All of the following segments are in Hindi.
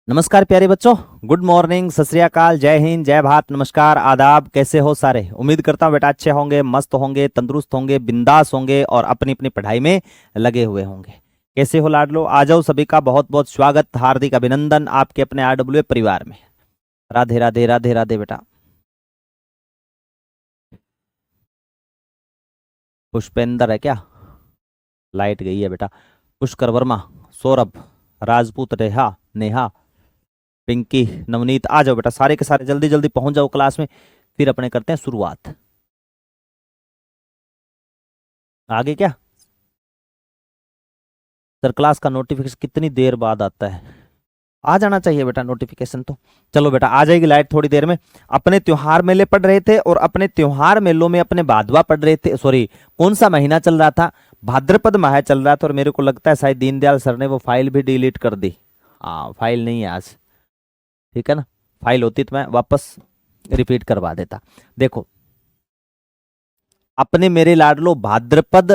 नमस्कार प्यारे बच्चों। गुड मॉर्निंग, सत श्री अकाल, जय हिंद, जय भारत, नमस्कार, आदाब। कैसे हो सारे? उम्मीद करता हूँ बेटा अच्छे होंगे, मस्त होंगे, तंदुरुस्त होंगे, बिंदास होंगे और अपनी अपनी पढ़ाई में लगे हुए होंगे। कैसे हो लाडलो? आ जाओ, सभी का बहुत बहुत स्वागत, हार्दिक अभिनंदन आपके अपने आरडब्ल्यू परिवार में। राधे राधे राधे राधे बेटा। पुष्पेंद्र है क्या? लाइट गई है बेटा। पुष्कर वर्मा, सौरभ, राजपूत, रेहा, नेहा, पिंकी, नवनीत, आ जाओ बेटा सारे के सारे, जल्दी जल्दी पहुंच जाओ क्लास में। फिर अपने करते हैं शुरुआत। आगे क्या सर, क्लास का नोटिफिकेशन कितनी देर बाद आता है? आ जाना चाहिए बेटा नोटिफिकेशन तो। चलो बेटा, आ जाएगी लाइट थोड़ी देर में। अपने त्योहार मेले पढ़ रहे थे और अपने त्योहार मेलों में अपने भादवा पढ़ रहे थे। सॉरी, कौन सा महीना चल रहा था? भाद्रपद माह चल रहा था। और मेरे को लगता है शायद दीनदयाल सर ने वो फाइल भी डिलीट कर दी। हाँ, फाइल नहीं है आज। ठीक है ना? फाइल होती तो मैं वापस रिपीट करवा देता। देखो, अपने मेरे लाडलो भाद्रपद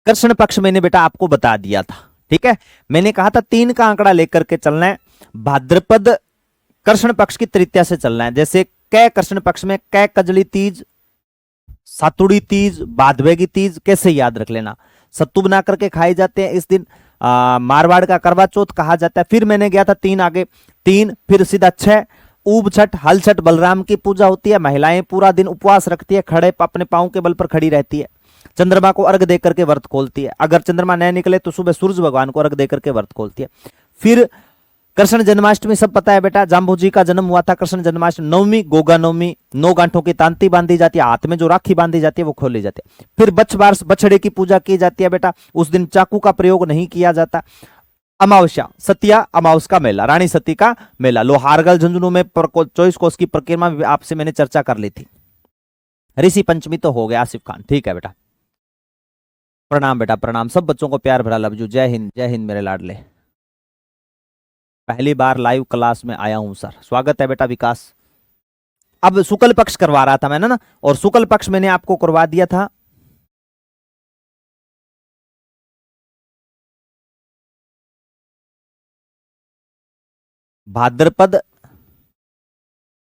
कृष्ण पक्ष मैंने बेटा आपको बता दिया था। ठीक है, मैंने कहा था 3 का आंकड़ा लेकर के चलना है। भाद्रपद कृष्ण पक्ष की तृतीया से चलना है। जैसे कै कृष्ण पक्ष में कै कजली तीज, सातुड़ी तीज, भादवे की तीज, कैसे याद रख लेना। सत्तू बना करके खाए जाते हैं इस दिन। मारवाड़ का करवा चौथ कहा जाता है। फिर मैंने गया था 3 आगे, 3 फिर सीधा 6 ऊब छठ, हल छठ, बलराम की पूजा होती है। महिलाएं पूरा दिन उपवास रखती है, खड़े अपने पांव के बल पर खड़ी रहती है। चंद्रमा को अर्घ देकर के व्रत खोलती है। अगर चंद्रमा न निकले तो सुबह सूर्य भगवान को अर्घ देकर के व्रत खोलती है। फिर कृष्ण जन्माष्टमी सब पता है बेटा, जाम्बू जी का जन्म हुआ था कृष्ण जन्माष्टमी। नवमी गोगा नवमी, 9 गांठों की तांती बांधी जाती है, हाथ में जो राखी बांधी जाती है वो खोली जाती है। फिर बछबार बछड़े की पूजा की जाती है बेटा, उस दिन चाकू का प्रयोग नहीं किया जाता। अमावस्या, सतिया अमावस का मेला, रानी सती का मेला, लोहारगढ़ झुंझुनू में 24 कोस की परिक्रमा आपसे मैंने चर्चा कर ली थी। ऋषि पंचमी तो हो गया, आसिफ खान ठीक है बेटा। प्रणाम बेटा प्रणाम, सब बच्चों को प्यार भरा लवजू। जय हिंद मेरे लाडले। पहली बार लाइव क्लास में आया हूं सर, स्वागत है बेटा विकास। अब शुक्ल पक्ष करवा रहा था मैंने ना, और शुक्ल पक्ष मैंने आपको करवा दिया था भाद्रपद।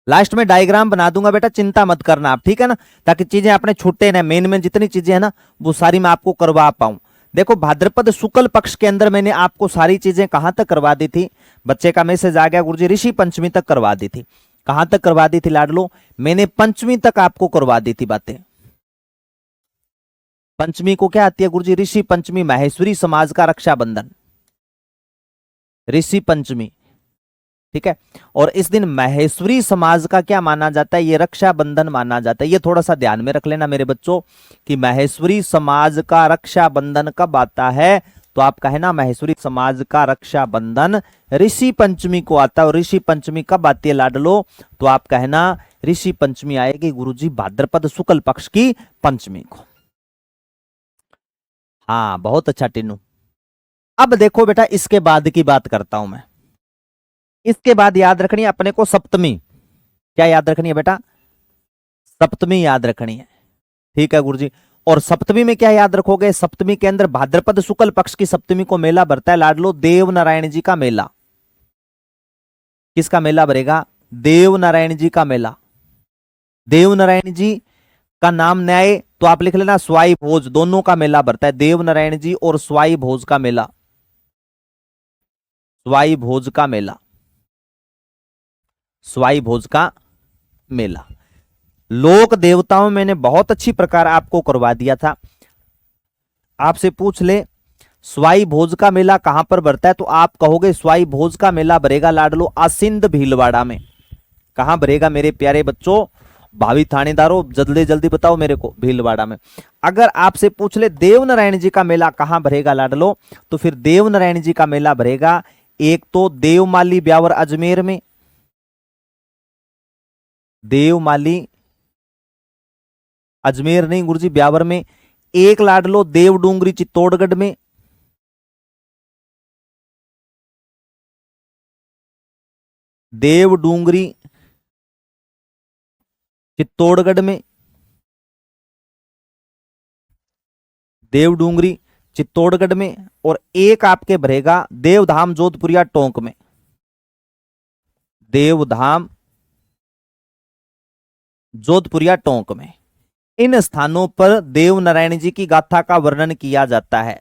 लास्ट में डायग्राम बना दूंगा बेटा, चिंता मत करना आप, ठीक है ना, ताकि चीजें अपने छूटे ना। मेन में जितनी चीजें है ना वो सारी मैं आपको करवा पाऊं। देखो, भाद्रपद शुक्ल पक्ष के अंदर मैंने आपको सारी चीजें कहां तक करवा दी थी? बच्चे का मैसेज आ गया गुरुजी, ऋषि पंचमी तक करवा दी थी। कहां तक करवा दी थी लाडलो? मैंने पंचमी तक आपको करवा दी थी बातें। पंचमी को क्या आती है गुरुजी? ऋषि पंचमी, माहेश्वरी समाज का रक्षाबंधन, ऋषि पंचमी। ठीक है, और इस दिन माहेश्वरी समाज का क्या माना जाता है? ये रक्षाबंधन माना जाता है। ये थोड़ा सा ध्यान में रख लेना मेरे बच्चों कि माहेश्वरी समाज का रक्षाबंधन कब आता है। तो आप कहे ना, माहेश्वरी समाज का रक्षाबंधन ऋषि पंचमी को आता है। और ऋषि पंचमी कब आती है लाडलो? तो आप कहना ऋषि पंचमी आएगी गुरुजी भाद्रपद शुक्ल पक्ष की पंचमी को। हाँ, बहुत अच्छा टीनू। अब देखो बेटा, इसके बाद की बात करता हूं मैं। इसके बाद याद रखनी है अपने को सप्तमी। क्या याद रखनी है बेटा? सप्तमी याद रखनी है। ठीक है गुरुजी। और सप्तमी में क्या याद रखोगे? सप्तमी के अंदर भाद्रपद शुक्ल पक्ष की सप्तमी को मेला भरता है लाडलो, देव नारायण जी का मेला। किसका मेला भरेगा? देव नारायण जी का मेला। देव नारायण जी का नाम न्याय, तो आप लिख लेना स्वाई भोज, दोनों का मेला भरता है, देव नारायण जी और स्वाई भोज का मेला। स्वाई भोज का मेला, स्वाई भोज का मेला। लोक देवताओं मैंने बहुत अच्छी प्रकार आपको करवा दिया था। आपसे पूछ ले स्वाई भोज का मेला कहां पर भरता है, तो आप कहोगे स्वाई भोज का मेला भरेगा लाडलो आसिंद भीलवाड़ा में। कहां भरेगा मेरे प्यारे बच्चों, भावी थानेदारों, जल्दी जल्दी बताओ मेरे को, भीलवाड़ा में। अगर आपसे पूछ ले देव नारायण जी का मेला कहां भरेगा लाडलो, तो फिर देव नारायण जी का मेला भरेगा एक तो देवमाली ब्यावर अजमेर में, देवमाली अजमेर नहीं गुरुजी, ब्यावर में। एक लाडलो देव डूंगरी चित्तौड़गढ़ में, देव डूंगरी चित्तौड़गढ़ में, देव डूंगरी चित्तौड़गढ़ में, और एक आपके भरेगा देवधाम जोधपुर या टोंक में। देवधाम जोधपुर या टोंक में, इन स्थानों पर देव नारायण जी की गाथा का वर्णन किया जाता है।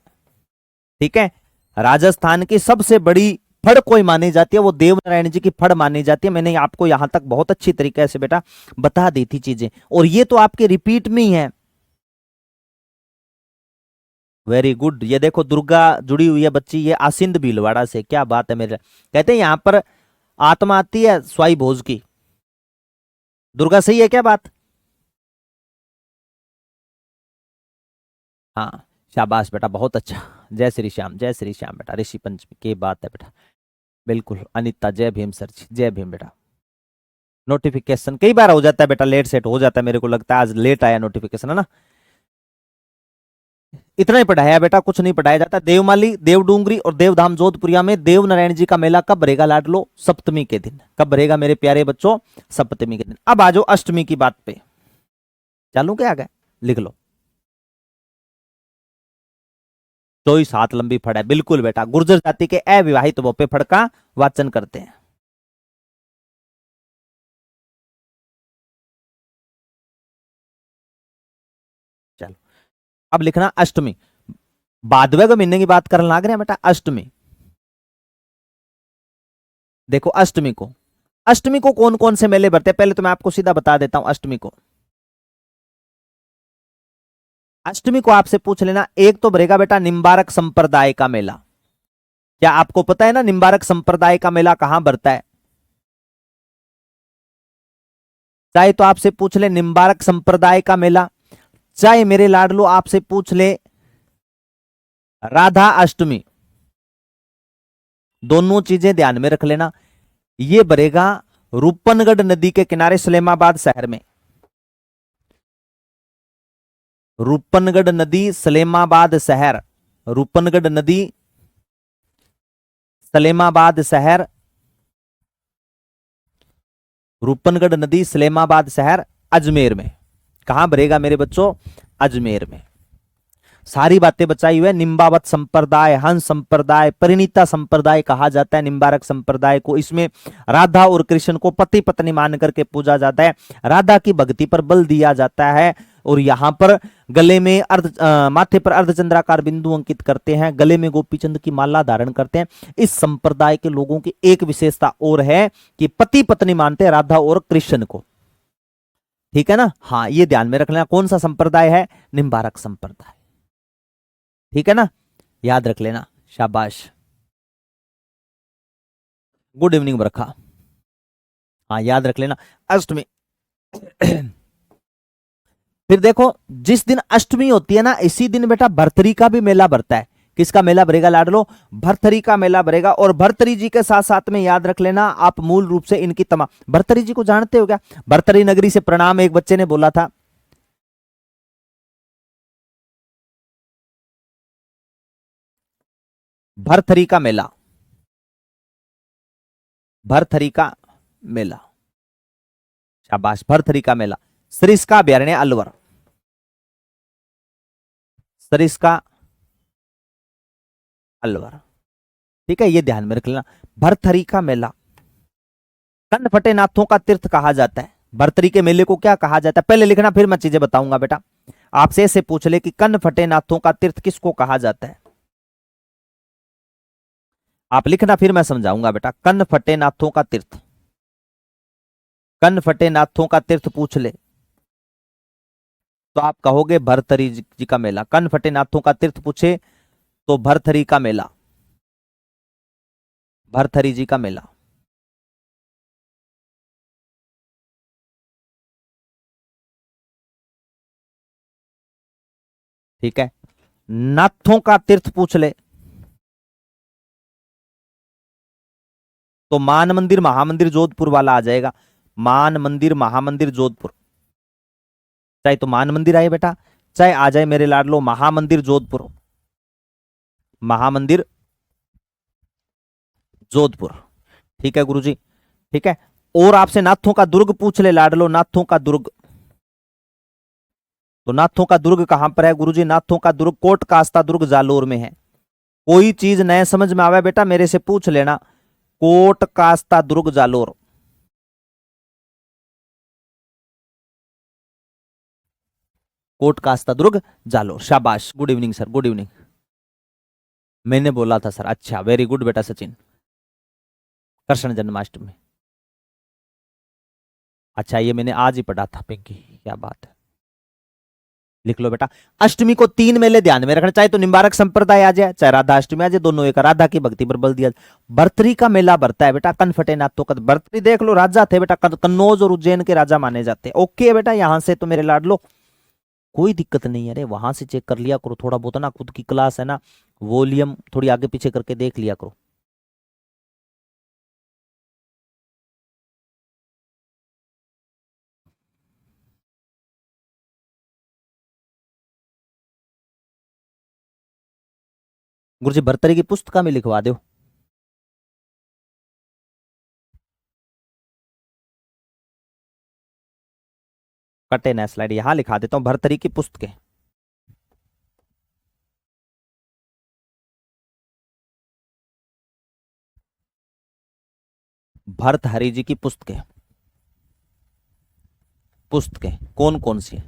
ठीक है, राजस्थान की सबसे बड़ी फड़ कोई मानी जाती है, वो देव नारायण जी की फड़ मानी जाती है। मैंने आपको यहां तक बहुत अच्छी तरीके से बेटा बता दी थी चीजें, और ये तो आपके रिपीट में ही है। Very good. ये देखो दुर्गा जुड़ी हुई है बच्ची, ये आसिंद भीलवाड़ा से, क्या बात है मेरे। कहते हैं यहां पर आत्मा आती है स्वाई भोज की। दुर्गा सही है क्या बात? हाँ, शाबाश बेटा, बहुत अच्छा। जय श्री श्याम, जय श्री श्याम बेटा, ऋषि पंचमी की बात है बेटा। बिल्कुल अनिता, जय भीम सर जी, जय भीम बेटा। नोटिफिकेशन कई बार हो जाता है बेटा, लेट सेट हो जाता है, मेरे को लगता है आज लेट आया नोटिफिकेशन, है ना। इतना ही पढ़ाया बेटा, कुछ नहीं पढ़ाया जाता। देवमाली, देवडूंगरी और देवधाम जोधपुरिया में देव नारायण जी का मेला कब भरेगा लाडलो? सप्तमी के दिन। कब भरेगा मेरे प्यारे बच्चों? सप्तमी के दिन। अब आ जाओ अष्टमी की बात पे। चालू क्या आ गया, लिख लो। 24 हाथ लंबी फड़ है, बिल्कुल बेटा। गुर्जर जाति के अविवाहित वो पे फड़ का वाचन करते हैं। चलो अब लिखना अष्टमी। भादवे के महीने की बात करने लग रहे हैं बेटा। अष्टमी देखो, अष्टमी को कौन कौन से मेले भरते हैं, पहले तो मैं आपको सीधा बता देता हूं। अष्टमी को आपसे पूछ लेना, एक तो भरेगा बेटा निम्बारक संप्रदाय का मेला। क्या आपको पता है ना निम्बारक संप्रदाय का मेला कहां भरता है? चाहे तो आपसे पूछ ले निम्बारक संप्रदाय का मेला, चाहे मेरे लाडलो आपसे पूछ ले राधा अष्टमी। दोनों चीजें ध्यान में रख लेना। ये भरेगा रूपनगढ़ नदी के किनारे सलेमाबाद शहर में। रूपनगढ़ नदी सलेमाबाद शहर, रूपनगढ़ नदी सलेमाबाद शहर, रूपनगढ़ नदी सलेमाबाद शहर अजमेर में। कहां भरेगा मेरे बच्चों? अजमेर में। सारी बातें बचाई हुई है। निम्बावत संप्रदाय, हंस संप्रदाय, परिणीता संप्रदाय कहा जाता है निम्बारक संप्रदाय को। इसमें राधा और कृष्ण को पति पत्नी मान करके पूजा जाता है। राधा की भक्ति पर बल दिया जाता है, और यहां पर गले में माथे पर अर्धचंद्राकार बिंदु अंकित करते हैं, गले में गोपीचंद की माला धारण करते हैं। इस संप्रदाय के लोगों की एक विशेषता और है कि पति पत्नी मानते हैं राधा और कृष्ण को। ठीक है ना। हाँ, ये ध्यान में रख लेना। कौन सा संप्रदाय है? निम्बारक संप्रदाय। ठीक है ना, याद रख लेना। शाबाश, गुड इवनिंग बरखा। हाँ, याद रख लेना अष्टमी। फिर देखो, जिस दिन अष्टमी होती है ना, इसी दिन बेटा भरथरी का भी मेला भरता है। किसका मेला भरेगा लाडलो? भरथरी का मेला भरेगा। और भरथरी जी के साथ साथ में याद रख लेना, आप मूल रूप से इनकी तमाम, भरथरी जी को जानते हो क्या? भरथरी नगरी से प्रणाम एक बच्चे ने बोला था। भरथरी का मेला, भरथरी का मेला, शाबाश। भरथरी का मेला, सरिस्का अभ्यारण्य अलवर, सरिस्का अलवर। ठीक है, ये ध्यान में रख लेना। भरथरी का मेला कनफटे नाथों का तीर्थ कहा जाता है। भरथरी के मेले को क्या कहा जाता है, पहले लिखना, फिर मैं चीजें बताऊंगा बेटा। आपसे ऐसे पूछ ले कि कनफटे नाथों का तीर्थ किसको कहा जाता है, आप लिखना, फिर मैं समझाऊंगा बेटा। कनफटे नाथों का तीर्थ, कनफटे नाथों का तीर्थ पूछ ले तो आप कहोगे भरथरी जी का मेला। कनफटे नाथों का तीर्थ पूछे तो भरथरी का मेला, भरथरी जी का मेला। ठीक है, नाथों का तीर्थ पूछ ले तो मान मंदिर महामंदिर जोधपुर वाला आ जाएगा। मान मंदिर महामंदिर जोधपुर, चाहे तो मान मंदिर आए बेटा, चाहे आ जाए मेरे लाडलो महामंदिर जोधपुर, महामंदिर जोधपुर। ठीक है गुरुजी, ठीक है। और आपसे नाथों का दुर्ग पूछ ले लाडलो, नाथों का दुर्ग, तो नाथों का दुर्ग कहां पर है गुरुजी? नाथों का दुर्ग कोट कास्ता दुर्ग जालोर में है। कोई चीज नए समझ में आवे बेटा मेरे से पूछ लेना। कोट कास्ता दुर्ग जालोर। कोट कास्ता दुर्ग जालोर, शाबाश, good evening sir, good evening. मैंने बोला था सर, अच्छा वेरी गुड बेटा सचिन। कृष्ण जन्माष्टमी, अच्छा ये मैंने आज ही पढ़ा था पिंकी, क्या बात है। लिख लो बेटा। अष्टमी को 3 मेले ध्यान में रखना, चाहे तो निम्बारक संप्रदाय आ जाए चाहे राधा अष्टमी आ जाए, दोनों एक। राधा की भक्ति पर बल दिया। भर्तरी का मेला भरता है बेटा कनफटे नाथों का। भर्तरी देख लो राजा थे बेटा, कन्नौज और उज्जैन के राजा माने जाते हैं। ओके बेटा, यहां से तो मेरे लाडलो कोई दिक्कत नहीं है। अरे वहां से चेक कर लिया करो थोड़ा बहुत ना, खुद की क्लास है ना, वॉल्यूम थोड़ी आगे पीछे करके देख लिया करो। गुरुजी भर्तरी की पुस्तक में लिखवा दो। कटे ना स्लाइड, यहां लिखा देता हूं भर्तरी की पुस्तकें। भर्तहरि जी की पुस्तकें, पुस्तकें कौन कौन सी है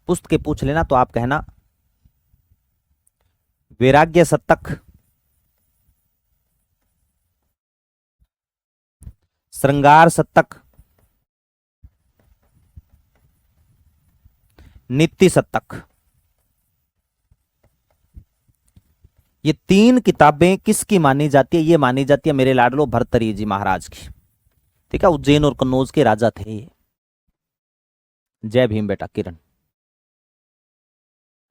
पुस्तकें पूछ लेना तो आप कहना। वैराग्य शतक, श्रृंगार शतक, नित्य शतक, ये 3 किताबें किसकी मानी जाती है? ये मानी जाती है मेरे लाडलो भर्तरी जी महाराज की। ठीक है, उज्जैन और कन्नौज के राजा थे ये। जय भीम बेटा किरण।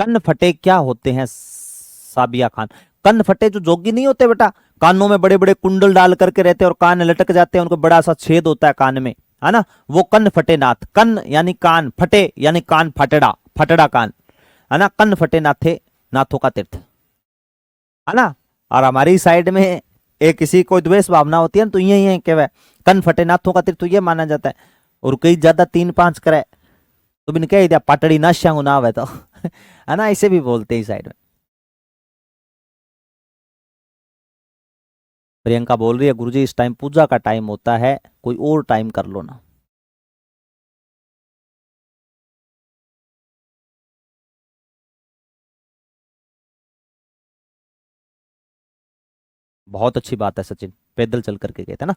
कन्न फटे क्या होते हैं साबिया खान? कन्न फटे जो जोगी नहीं होते बेटा, कानों में बड़े बड़े कुंडल डाल करके रहते हैं और कान लटक जाते हैं, उनको बड़ा सा छेद होता है कान में, है ना, वो कन्न फटे नाथ। कन्न यानी कान, फटे यानी कान फटड़ा, फटड़ा कान, है ना। कन्न फटे नाथ थे नाथों का तीर्थ, है ना। और हमारी साइड में एक किसी को द्वेष भावना होती है ना, तो यही है कि वह कन्न फटे नाथों का तीर्थ, तो ये माना जाता है। और कई ज्यादा 3-5 करे तो बिन कह दिया पाटड़ी ना श्यांग ना है तो है ना, इसे भी बोलते हैं साइड में। प्रियंका बोल रही है गुरुजी इस टाइम पूजा का टाइम होता है, कोई और टाइम कर लो ना। बहुत अच्छी बात है सचिन, पैदल चल करके गए थे ना।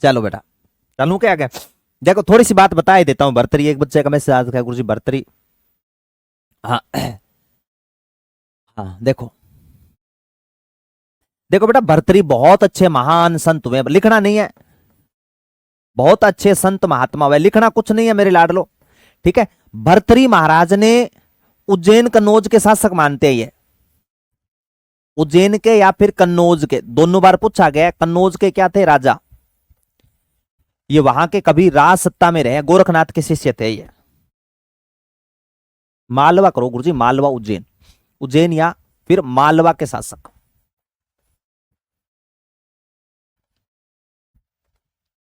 चलो बेटा, चलू क्या क्या। देखो थोड़ी सी बात बता ही देता हूँ। भर्तरी, एक बच्चे का मैसेज आ रखा है गुरुजी भर्तरी। हाँ हाँ, देखो देखो बेटा, भर्तरी बहुत अच्छे महान संत हुए, लिखना नहीं है, बहुत अच्छे संत महात्मा हुए, लिखना कुछ नहीं है मेरे लाडलो। ठीक है, भर्तरी महाराज ने उज्जैन कन्नौज के शासक मानते हैं ये, उज्जैन के या फिर कन्नौज के, दोनों बार पूछा गया। कन्नौज के क्या थे? राजा। ये वहां के कभी राज सत्ता में रहे, गोरखनाथ के शिष्य थे ये। मालवा करो गुरुजी, मालवा उज्जैन, उज्जैन या फिर मालवा के शासक।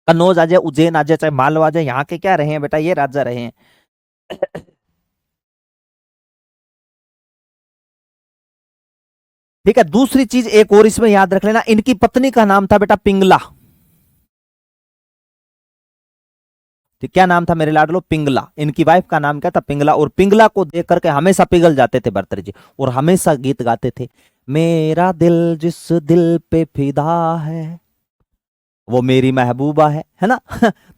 कन्नौज आ जाए, उज्जैन आ जाए, चाहे मालवा आ जाए, यहाँ के क्या रहे हैं बेटा? ये राजा रहे हैं। ठीक है, दूसरी चीज एक और इसमें याद रख लेना, इनकी पत्नी का नाम था बेटा पिंगला। तो क्या नाम था मेरे लाडलो? पिंगला। इनकी वाइफ का नाम क्या था? पिंगला। और पिंगला को देख करके हमेशा पिघल जाते थे भर्तरी जी, और हमेशा गीत गाते थे, मेरा दिल जिस दिल पे फिदा है वो मेरी महबूबा है ना।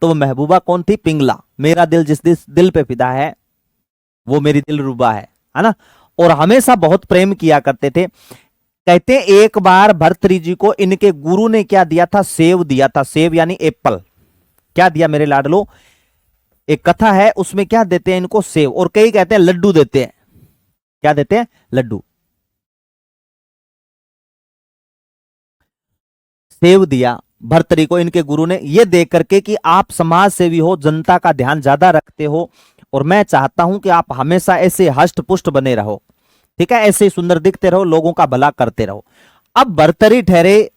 तो वो महबूबा कौन थी? पिंगला। मेरा दिल जिस दिल पे फिदा है वो मेरी दिलरुबा है ना। और हमेशा बहुत प्रेम किया करते थे। कहते एक बार भर्तरी जी को इनके गुरु ने क्या दिया था? सेव दिया था, सेव यानी एप्पल। क्या दिया मेरे लाडलो? एक कथा है उसमें क्या देते हैं इनको? सेव। और कई कहते हैं लड्डू देते हैं। क्या देते हैं? लड्डू। सेव दिया भर्तरी को इनके गुरु ने, ये देख करके कि आप समाज सेवी हो, जनता का ध्यान ज्यादा रखते हो, और मैं चाहता हूं कि आप हमेशा ऐसे हष्ट पुष्ट बने रहो। ठीक है, ऐसे ही सुंदर दिखते रहो, लोगों का भला करते रहो। अब भर्तरी ठहरे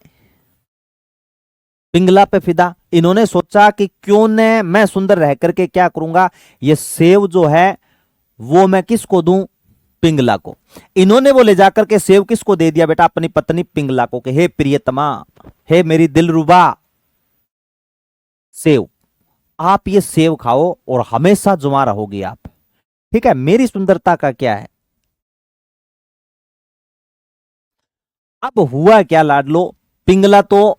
पिंगला पे फिदा। इन्होंने सोचा कि क्यों न मैं सुंदर रह करके क्या करूंगा, ये सेव जो है वो मैं किसको दूं, पिंगला को। इन्होंने वो ले जाकर के सेव किसको दे दिया बेटा, अपनी पत्नी पिंगला को, कि हे प्रियतमा, हे मेरी दिलरुबा सेव, आप ये सेव खाओ और हमेशा जुमा रहोगी आप, ठीक है, मेरी सुंदरता का क्या है। अब हुआ क्या लाडलो, पिंगला तो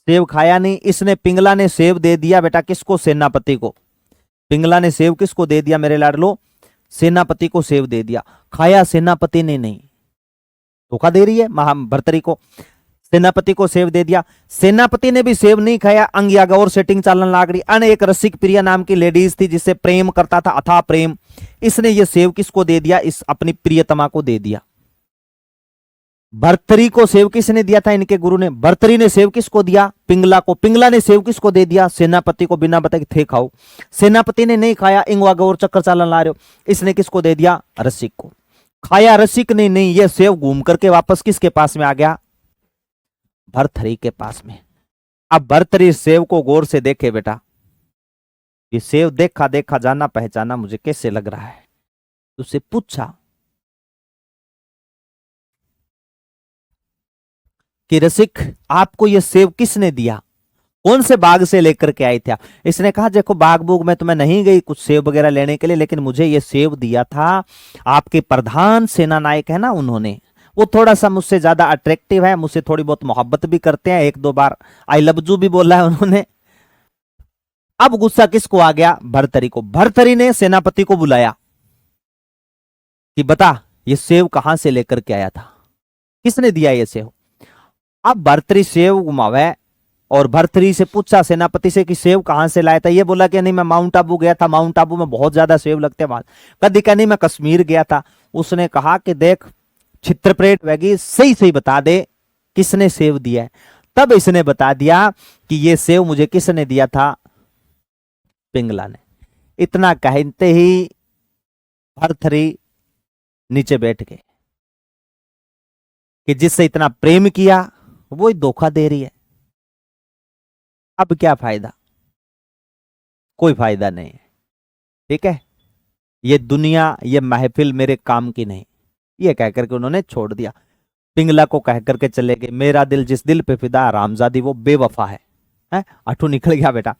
सेव खाया नहीं, इसने पिंगला ने सेव दे दिया बेटा किसको, सेनापति को। पिंगला ने सेव किसको दे दिया मेरे लाडलो, सेनापति को सेव दे दिया। खाया सेनापति ने नहीं, धोखा दे रही है भर्तरी को। सेनापति को सेव दे दिया, सेनापति ने भी सेव नहीं खाया, अंग आगे और सेटिंग चालन लाग रही। अन एक रसिक प्रिया नाम की लेडीज थी जिससे प्रेम करता था, अथाह प्रेम, इसने ये सेव किसको दे दिया, इस अपनी प्रियतमा को दे दिया। भर्तरी को सेव किसने दिया था, इनके गुरु ने। भर्तरी ने सेव किसको दिया, पिंगला को। पिंगला ने सेव किसको दे दिया, सेनापति को, बिना बताए थे खाओ। सेनापति ने नहीं खाया, इंगवा गौर चक्कर चालन ला रहे हो, इसने किसको दे दिया, रसिक को। खाया रसिक ने नहीं, ये सेव घूम करके वापस किसके पास में आ गया, भर्तरी के पास में। अब भर्तरी सेव को गौर से देखे बेटा, ये सेव देखा देखा जाना पहचाना मुझे कैसे लग रहा है। उससे पूछा कि रसिक आपको ये सेव किसने दिया, कौन से बाग से लेकर के आए थे आप। इसने कहा देखो बाग बूग में तो मैं नहीं गई कुछ सेव वगैरह लेने के लिए, लेकिन मुझे ये सेव दिया था आपके प्रधान सेना नायक है ना, उन्होंने। वो थोड़ा सा मुझसे ज्यादा अट्रैक्टिव है, मुझसे थोड़ी बहुत मोहब्बत भी करते हैं, एक दो बार आई लव यू भी बोला है उन्होंने। अब गुस्सा किसको आ गया, भर्तरी को। भर्तरी ने सेनापति को बुलाया कि बता ये सेव कहां से लेकर के आया था, किसने दिया ये सेव। अब भर्तरी सेव घुमावे और भर्तरी से पूछा सेनापति से कि सेव कहां से लाया था। ये बोला कि नहीं मैं माउंट आबू गया था, माउंट आबू में बहुत ज्यादा सेव लगते हैं वहां। कदी का नहीं मैं कश्मीर गया था। उसने कहा कि देख छित्रप्रेट वैगी सही सही बता दे किसने सेव दिया है। तब इसने बता दिया कि ये सेव मुझे किसने दिया था, पिंगला ने। इतना कहते ही भर्तरी नीचे बैठ गए कि जिससे इतना प्रेम किया वो ही धोखा दे रही है। अब क्या फायदा, कोई फायदा नहीं है, ठीक है, ये दुनिया ये महफिल मेरे काम की नहीं, ये कहकर के उन्होंने छोड़ दिया। पिंगला को कहकर के चले गए, मेरा दिल जिस दिल पे फिदा रामजादी वो बेवफा है? अठू निकल गया बेटा,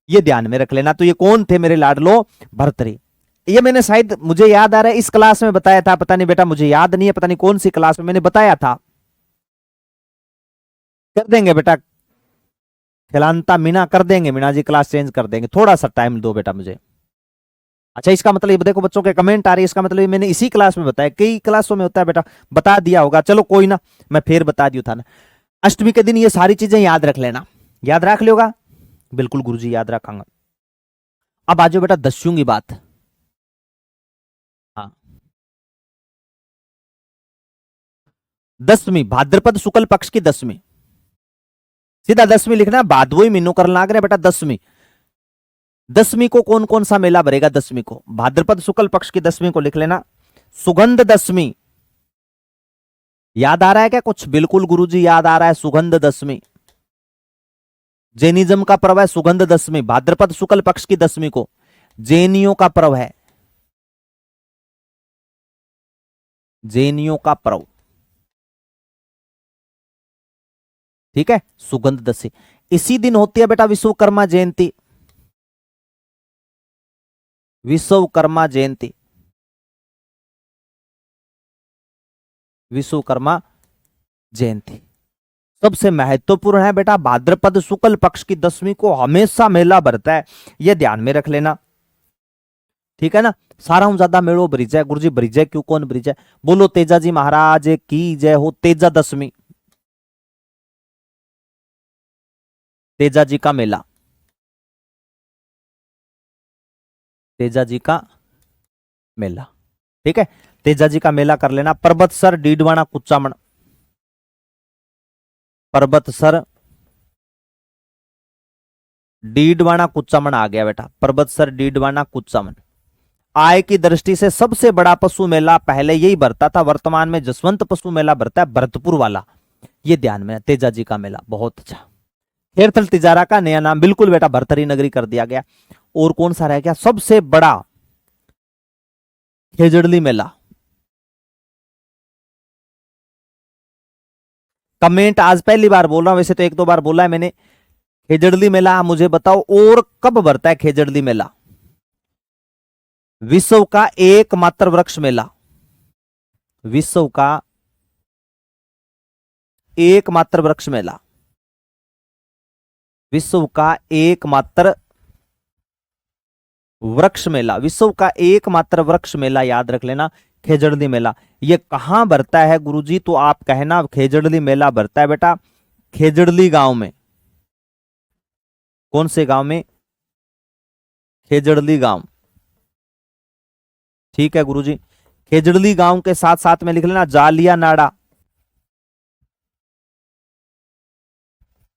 ये ध्यान में रख लेना। तो ये कौन थे मेरे लाडलो, भर्तरी। ये मैंने शायद मुझे याद आ रहा है इस क्लास में बताया था, पता नहीं बेटा मुझे याद नहीं है, पता नहीं कौन सी क्लास में मैंने बताया था। कर देंगे बेटा खिलानता मीना, कर देंगे मीना जी, क्लास चेंज कर देंगे, थोड़ा सा टाइम दो बेटा मुझे। अच्छा इसका मतलब देखो बच्चों के कमेंट आ रही है, इसका मतलब मैंने इसी क्लास में बताया, कई क्लासों में होता है बेटा, बता दिया होगा, चलो कोई ना, मैं फिर बता दिया था ना। अष्टमी के दिन ये सारी चीजें याद रख लेना, याद रख लियोगा, बिल्कुल गुरुजी याद रखांगा। अब आज बेटा दस्युं की बात। हाँ, दसवीं भाद्रपद शुक्ल पक्ष की दसवीं, सीधा दसवीं लिखना, भादवोई मीनू कर लाग रहे बेटा दसवीं। दसवीं को कौन कौन सा मेला भरेगा, दसवीं को भाद्रपद शुक्ल पक्ष की दसवीं को लिख लेना, सुगंध दसवीं। याद आ रहा है क्या कुछ, बिल्कुल गुरुजी याद आ रहा है, सुगंध दसवीं जैनिज्म का पर्व है, सुगंध दसवीं भाद्रपद शुक्ल पक्ष की दसवीं को जैनियों का पर्व है, जैनियों का पर्व, ठीक है, सुगंध दसवीं। इसी दिन होती है बेटा विश्वकर्मा जयंती, विश्वकर्मा जयंती, विश्वकर्मा जयंती सबसे महत्वपूर्ण है बेटा। भाद्रपद शुक्ल पक्ष की दसवीं को हमेशा मेला भरता है, यह ध्यान में रख लेना, ठीक है ना। सारा हूं ज्यादा मेड़ो ब्रिज है, गुरुजी ब्रिज है क्यों, कौन ब्रिज है, बोलो तेजा जी महाराज की जय हो। तेजा दसवीं, तेजा जी का मेला, तेजा जी का मेला, ठीक है, तेजा जी का मेला कर लेना। पर्वतसर डीडवाना कुचामन, पर्वतसर डीडवाना कुचामन आ गया बेटा, पर्वतसर डीडवाना कुचामन। आय की दृष्टि से सबसे बड़ा पशु मेला पहले यही भरता था, वर्तमान में जसवंत पशु मेला भरता है भरतपुर वाला। ये ध्यान में, तेजा जी का मेला बहुत अच्छा। खेरथल तिजारा का नया नाम बिल्कुल बेटा भरथरी नगरी कर दिया गया। और कौन सा रह गया सबसे बड़ा? खेजड़ली मेला। कमेंट आज पहली बार बोल रहा हूं, वैसे तो एक दो बार बोला है मैंने। खेजड़ली मेला मुझे बताओ और कब भरता है खेजड़ली मेला? विश्व का एकमात्र वृक्ष मेला, विश्व का एकमात्र वृक्ष मेला, विश्व का एकमात्र वृक्ष मेला, विश्व का एकमात्र वृक्ष मेला याद रख लेना, खेजड़ली मेला। ये कहां भरता है गुरुजी? तो आप कहना खेजड़ली मेला भरता है बेटा खेजड़ली गांव में। कौन से गांव में? खेजड़ली गांव। ठीक है गुरुजी। खेजड़ली गांव के साथ साथ में लिख लेना जालिया नाड़ा।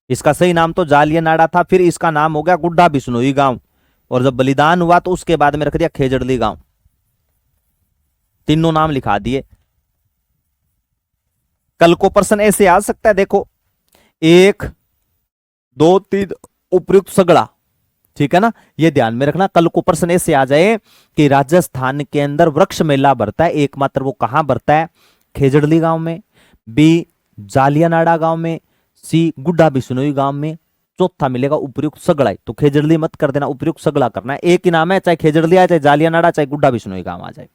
इसका सही नाम तो जालिया नाड़ा था, फिर इसका नाम हो गया गुड्डा बिश्नोई गांव, और जब बलिदान हुआ तो उसके बाद में रख दिया खेजड़ली गांव। तीनों नाम लिखा दिए। कल को प्रश्न ऐसे आ सकता है, देखो 1 2 3 उपयुक्त सगड़ा, ठीक है ना, ये ध्यान में रखना। कल को प्रश्न ऐसे आ जाए कि राजस्थान के अंदर वृक्ष मेला भरता है एकमात्र, वो कहां भरता है? खेजड़ली गांव में, बी जालियानाड़ा गांव में, सी गुड्डा बिश्नोई गांव में, चौथा मिलेगा उपयुक्त सगड़ा। तो खेजड़ली मत कर देना, उपयुक्त सगड़ा करना है। एक ही नाम है, चाहे खेजड़ली आए, चाहे जालियानाड़ा, चाहे गुड्डा बिश्नोई गांव आ जाए।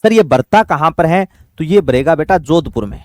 सर ये भरता कहां पर है? तो ये भरेगा बेटा जोधपुर में।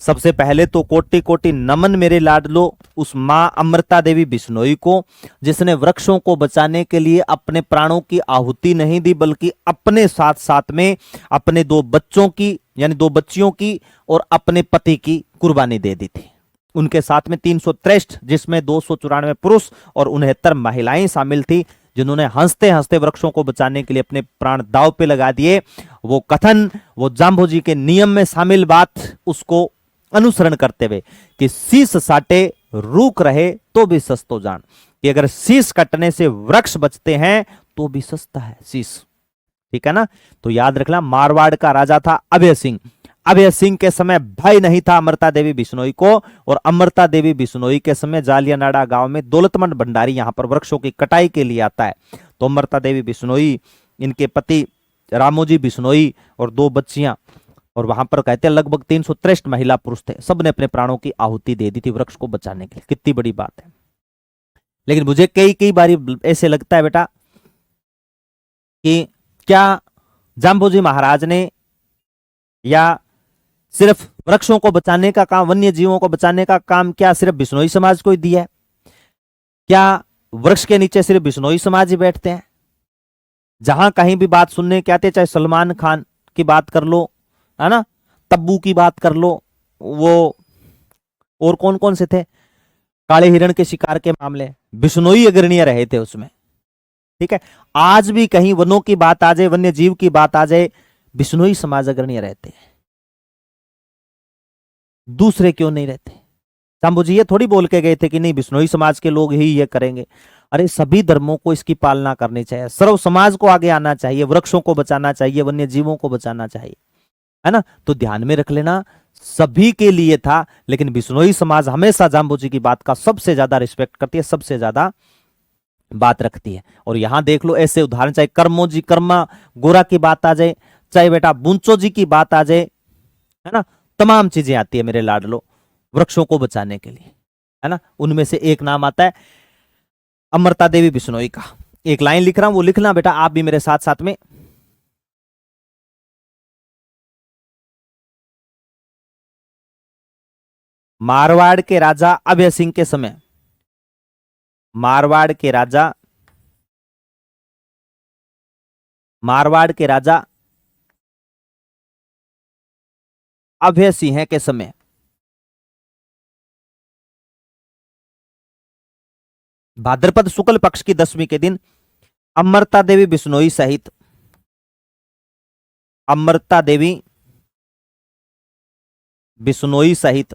सबसे पहले तो कोटि कोटि नमन मेरे लाडलो उस मां अमृता देवी बिश्नोई को, जिसने वृक्षों को बचाने के लिए अपने प्राणों की आहुति नहीं दी, बल्कि अपने साथ साथ में अपने 2 बच्चों की, यानी 2 बच्चियों की और अपने पति की कुर्बानी दे दी थी। उनके साथ में 363, जिसमें 294 पुरुष और 69 महिलाएं शामिल थी, जिन्होंने हंसते हंसते वृक्षों को बचाने के लिए अपने प्राण दांव पे लगा दिए। वो कथन, वो जाम्भोजी के नियम में शामिल बात, उसको अनुसरण करते हुए कि शीश साटे रूख रहे तो भी सस्तो जान, कि अगर शीश कटने से वृक्ष बचते हैं तो भी सस्ता है शीश, ठीक है ना। तो याद रखना, मारवाड़ का राजा था अभय सिंह। अभय सिंह के समय भय नहीं था अमृता देवी बिश्नोई को, और अमृता देवी बिश्नोई के समय जालियानाड़ा गांव में दौलतमंद भंडारी यहां पर वृक्षों की कटाई के लिए आता है। तो अमृता देवी बिश्नोई, इनके पति रामोजी बिश्नोई और 2 बच्चियां, और वहां पर कहते हैं लगभग 363 महिला पुरुष थे, सबने अपने प्राणों की आहुति दे दी थी वृक्ष को बचाने के लिए। कितनी बड़ी बात है। लेकिन मुझे कई कई बार ऐसे लगता है बेटा कि क्या जाम्भोजी महाराज ने या सिर्फ वृक्षों को बचाने का काम, वन्य जीवों को बचाने का काम क्या सिर्फ बिश्नोई समाज को ही दिया है? क्या वृक्ष के नीचे सिर्फ बिश्नोई समाज ही बैठते हैं? जहां कहीं भी बात सुनने के आते, चाहे सलमान खान की बात कर लो, है ना, तब्बू की बात कर लो, वो और कौन कौन से थे, काले हिरण के शिकार के मामले, बिश्नोई अग्रणीय रहे थे उसमें, ठीक है। आज भी कहीं वनों की बात आ जाए, वन्य जीव की बात आ जाए, बिश्नोई समाज अग्रणीय रहते हैं, दूसरे क्यों नहीं रहते? जाम्बोजी ये थोड़ी बोल के गए थे कि नहीं बिश्नोई समाज के लोग ही ये करेंगे। अरे सभी धर्मों को इसकी पालना करनी चाहिए, सर्व समाज को आगे आना चाहिए, वृक्षों को बचाना चाहिए, वन्य जीवों को बचाना चाहिए, है ना। तो ध्यान में रख लेना, सभी के लिए था, लेकिन बिश्नोई समाज हमेशा जाम्बोजी की बात का सबसे ज्यादा रिस्पेक्ट करती है, सबसे ज्यादा बात रखती है। और यहां देख लो ऐसे उदाहरण, चाहे कर्मोजी कर्मा गोरा की बात आ जाए, चाहे बेटा बुंचो जी की बात आ जाए, है ना, तमाम चीजें आती है मेरे लाडलो वृक्षों को बचाने के लिए, है ना। उनमें से एक नाम आता है अमृता देवी बिश्नोई का। एक लाइन लिख रहा हूं, वो लिखना बेटा आप भी मेरे साथ साथ में। मारवाड़ के राजा अभय सिंह के समय, मारवाड़ के राजा, मारवाड़ के राजा अभय सिंह के समय भाद्रपद शुक्ल पक्ष की 10वीं के दिन अमृता देवी बिश्नोई सहित, अमृता देवी बिश्नोई सहित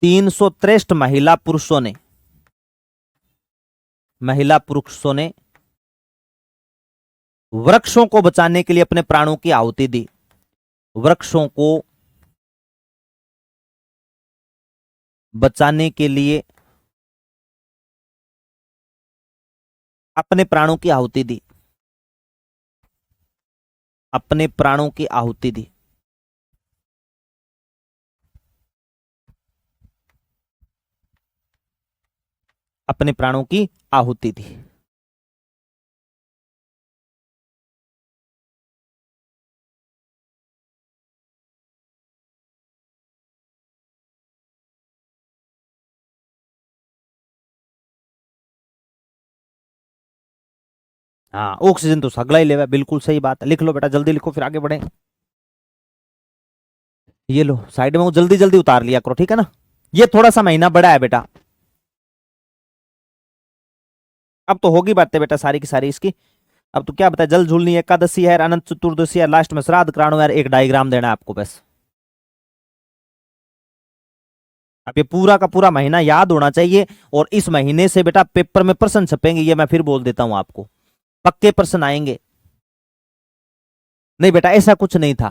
363 महिला पुरुषों ने वृक्षों को बचाने के लिए अपने प्राणों की आहुति दी। वृक्षों को बचाने के लिए अपने प्राणों की आहुति दी। अपने प्राणों की आहुति दी। अपने प्राणों की आहुति दी। हाँ, ऑक्सीजन तो सगला ही लेवा, बिल्कुल सही बात है। लिख लो बेटा, जल्दी लिखो फिर आगे बढ़े। ये लो साइड में वो जल्दी जल्दी उतार लिया करो, ठीक है ना। ये थोड़ा सा महीना बड़ा है बेटा। अब तो होगी बातें बेटा सारी की सारी इसकी। अब तो क्या बताए, जल झूलनी एकादशी है, अनंत चतुर्दशी है, लास्ट में श्राद्ध कराणु है, एक डायग्राम देना है आपको बस। अब ये पूरा का पूरा महीना याद होना चाहिए, और इस महीने से बेटा पेपर में प्रश्न छपेंगे, ये मैं फिर बोल देता हूं आपको, पक्के प्रश्न आएंगे। नहीं बेटा ऐसा कुछ नहीं था।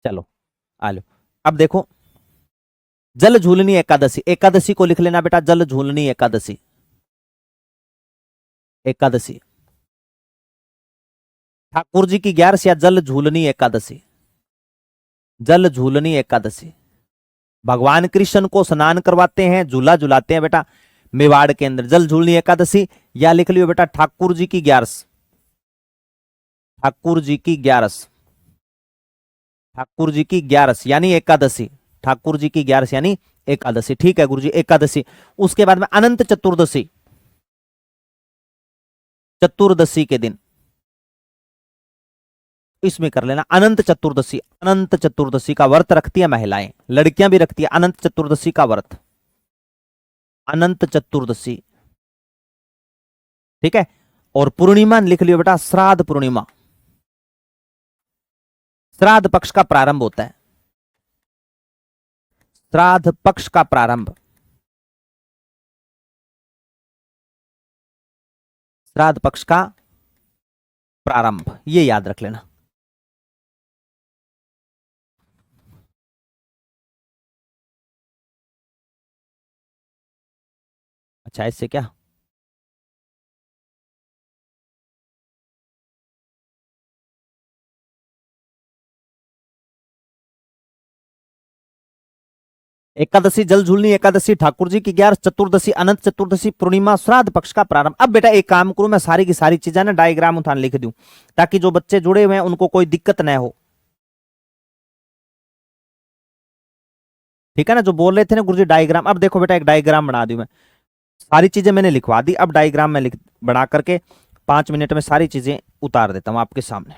चलो आ लो। अब देखो, जल झूलनी एकादशी, एकादशी को लिख लेना बेटा, जल झूलनी एकादशी। एकादशी ठाकुर जी की 11 या जल झूलनी एकादशी। जल झूलनी एकादशी, भगवान कृष्ण को स्नान करवाते हैं, झूला झुलाते हैं बेटा मेवाड़ के अंदर। जल झूलनी एकादशी, या लिख लियो बेटा ठाकुर जी की 11। ठाकुर जी की 11, ठाकुर जी की 11 यानी एकादशी। ठाकुर जी की 11 यानी एकादशी, ठीक है गुरुजी एकादशी। उसके बाद में अनंत चतुर्दशी, चतुर्दशी के दिन इसमें कर लेना अनंत चतुर्दशी। अनंत चतुर्दशी का व्रत रखती है महिलाएं, लड़कियां भी रखती है अनंत चतुर्दशी का व्रत। अनंत चतुर्दशी, ठीक है। और पूर्णिमा लिख लियो बेटा, श्राद्ध पूर्णिमा। श्राद्ध पक्ष का प्रारंभ होता है, श्राद्ध पक्ष का प्रारंभ, श्राद्ध पक्ष का प्रारंभ, ये याद रख लेना। अच्छा इससे क्या, एकादशी जल झूलनी एकादशी, ठाकुर जी की 11, चतुर्दशी अनंत चतुर्दशी, पूर्णिमा, श्राद्ध पक्ष का प्रारंभ। अब बेटा एक काम करूं, मैं सारी की सारी चीजें ना डायग्राम उठान लिख दूं, ताकि जो बच्चे जुड़े हुए हैं उनको कोई दिक्कत न हो, ठीक है ना। जो बोल रहे थे ना गुरुजी डायग्राम, अब देखो बेटा एक डायग्राम बना दी मैं, सारी चीजें मैंने लिखवा दी। अब डायग्राम में लिख बना करके 5 मिनट में सारी चीजें उतार देता हूं आपके सामने।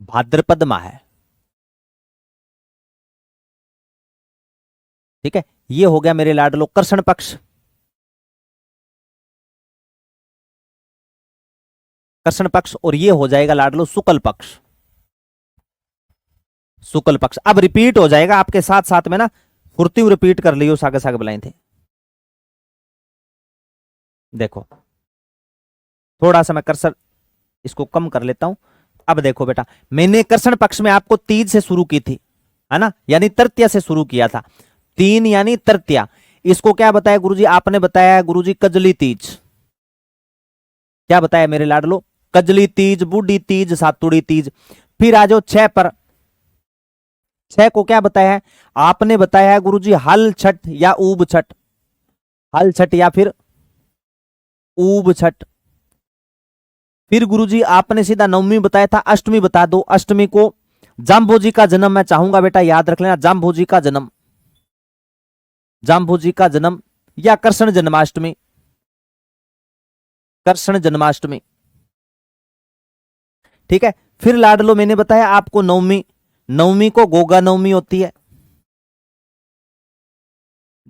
भाद्रपद माह है, ठीक है। ये हो गया मेरे लाडलो कृष्ण पक्ष, कृष्ण पक्ष। और ये हो जाएगा लाडलो शुक्ल पक्ष, शुक्ल पक्ष। अब रिपीट हो जाएगा आपके साथ साथ में ना, फुर्ती रिपीट कर लियो, सागे सागे बुलाए थे। देखो थोड़ा सा मैं कर्सर इसको कम कर लेता हूं। अब देखो बेटा, मैंने कृष्ण पक्ष में आपको तीज से शुरू की थी, है ना, यानी तृतीया से शुरू किया था। 3 यानी तृतीया, इसको क्या बताया गुरुजी, आपने बताया गुरुजी कजली तीज। क्या बताया मेरे लाडलो, कजली तीज, बूढ़ी तीज, सातुड़ी तीज। फिर आ जाओ 6 पर, 6 को क्या बताया है, आपने बताया है गुरुजी हल छठ या ऊब छठ, हल छठ या फिर ऊब छठ। फिर गुरुजी आपने सीधा नवमी बताया था, अष्टमी बता दो। अष्टमी को जाम्बोजी का जन्म मैं चाहूंगा बेटा याद रख लेना, जाम्बोजी का जन्म, जाम्बोजी का जन्म, या कृष्ण जन्माष्टमी, कृष्ण जन्माष्टमी, ठीक है। फिर लाडलो मैंने बताया आपको नवमी, नवमी को गोगा नवमी होती है,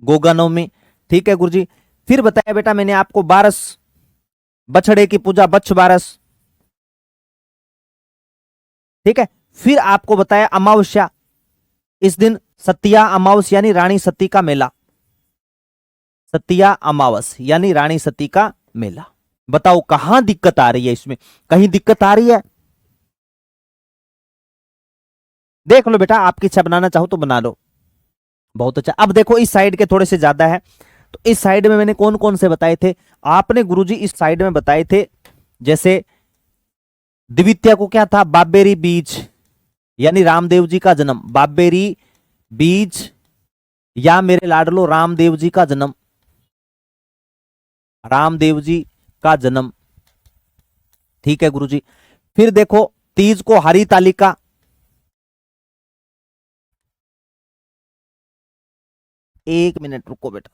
गोगा नवमी, ठीक है गुरुजी। फिर बताया बेटा मैंने आपको बारस, बछड़े की पूजा बच्छ बारस, ठीक है। फिर आपको बताया अमावस्या, इस दिन सतिया अमावस यानी रानी सती का मेला, सतिया अमावस यानी रानी सती का मेला। बताओ कहां दिक्कत आ रही है इसमें, कहीं दिक्कत आ रही है? देख लो बेटा, आपकी इच्छा बनाना चाहो तो बना लो। बहुत अच्छा। अब देखो इस साइड के थोड़े से ज्यादा है, तो इस साइड में मैंने कौन कौन से बताए थे आपने गुरुजी? इस साइड में बताए थे जैसे द्वितीया को क्या था, बाबेरी बीज यानी रामदेव जी का जन्म, बाबेरी बीज या मेरे लाडलो रामदेव जी का जन्म, रामदेव जी का जन्म, ठीक है गुरुजी। फिर देखो तीज को हरी तालिका, एक मिनट रुको बेटा,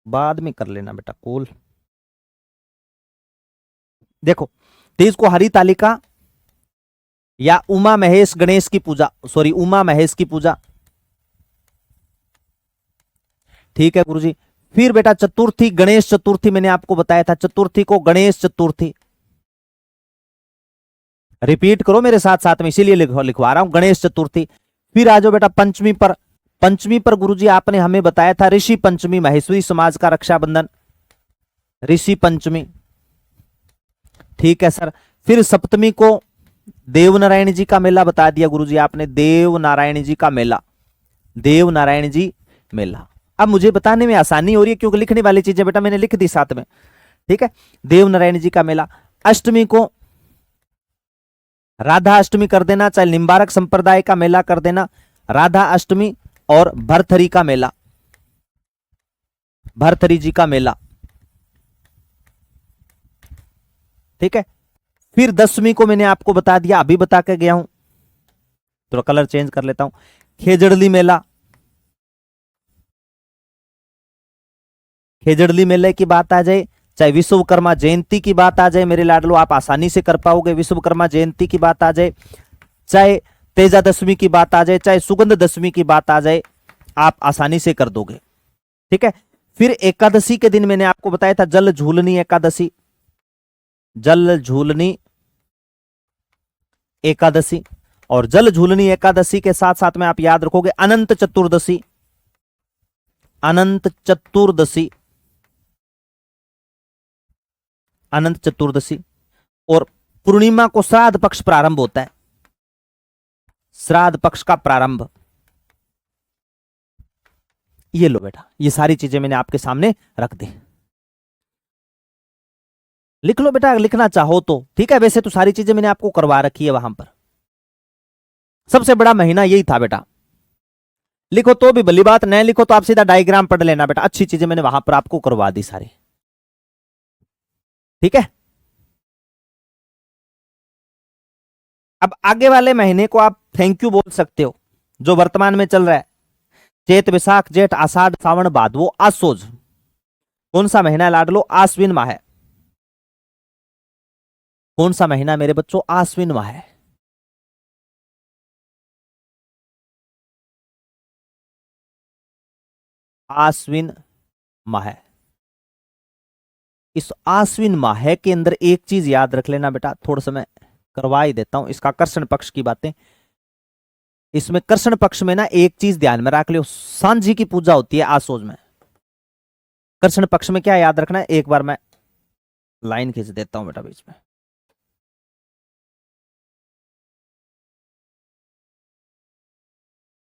बाद में कर लेना बेटा कॉल। देखो तीज को हरी तालिका या उमा महेश गणेश की पूजा, सॉरी उमा महेश की पूजा, ठीक है गुरुजी। फिर बेटा चतुर्थी, गणेश चतुर्थी मैंने आपको बताया था, चतुर्थी को गणेश चतुर्थी, रिपीट करो मेरे साथ साथ में, इसीलिए लिखवा रहा हूं गणेश चतुर्थी। फिर आ जाओ बेटा पंचमी पर, पंचमी पर गुरुजी आपने हमें बताया था ऋषि पंचमी, महेश्वरी समाज का रक्षाबंधन, ऋषि पंचमी, ठीक है सर। फिर सप्तमी को देव नारायण जी का मेला बता दिया गुरुजी आपने, देव नारायण जी का मेला, देव नारायण जी मेला। अब मुझे बताने में आसानी हो रही है क्योंकि लिखने वाली चीजें बेटा मैंने लिख दी साथ में, ठीक है। देव नारायण जी का मेला। अष्टमी को राधा अष्टमी कर देना, चाहे निम्बारक संप्रदाय का मेला कर देना, राधा अष्टमी और भरथरी का मेला, भरथरी जी का मेला, ठीक है। फिर दसवीं को मैंने आपको बता दिया, अभी बता के गया हूं, थोड़ा कलर चेंज कर लेता हूं, खेजड़ली मेला, खेजड़ली मेले की बात आ जाए, चाहे विश्वकर्मा जयंती की बात आ जाए मेरे लाडलो, आप आसानी से कर पाओगे, विश्वकर्मा जयंती की बात आ जाए, चाहे तेजा दशमी की बात आ जाए, चाहे सुगंध दशमी की बात आ जाए, आप आसानी से कर दोगे, ठीक है। फिर एकादशी के दिन मैंने आपको बताया था जल झूलनी एकादशी, जल झूलनी एकादशी, और जल झूलनी एकादशी के साथ साथ में आप याद रखोगे अनंत चतुर्दशी, अनंत चतुर्दशी, अनंत चतुर्दशी। और पूर्णिमा को श्राद्ध पक्ष प्रारंभ होता है, श्राद्ध पक्ष का प्रारंभ। ये लो बेटा, ये सारी चीजें मैंने आपके सामने रख दी, लिख लो बेटा लिखना चाहो तो, ठीक है। वैसे तो सारी चीजें मैंने आपको करवा रखी है वहां पर, सबसे बड़ा महीना यही था बेटा, लिखो तो भी भली बात, नहीं लिखो तो आप सीधा डायग्राम पढ़ लेना बेटा, अच्छी चीजें मैंने वहां पर आपको करवा दी सारी, ठीक है। अब आगे वाले महीने को आप थैंक यू बोल सकते हो, जो वर्तमान में चल रहा है, चैत वैशाख जेठ आषाढ़ सावन भादवो आसोज, कौन सा महीना है लाडलो? आश्विन माह है, कौन सा महीना मेरे बच्चों? आश्विन माह है। आश्विन माह, इस आश्विन माह के अंदर एक चीज याद रख लेना बेटा, थोड़ा सा मैं करवा ही देता हूं इसका कृष्ण पक्ष की बातें। इसमें कृष्ण पक्ष में ना एक चीज ध्यान में रख लियो, सांझी की पूजा होती है आसोज में। कृष्ण पक्ष में क्या याद रखना है, एक बार मैं लाइन खींच देता हूं बेटा बीच में,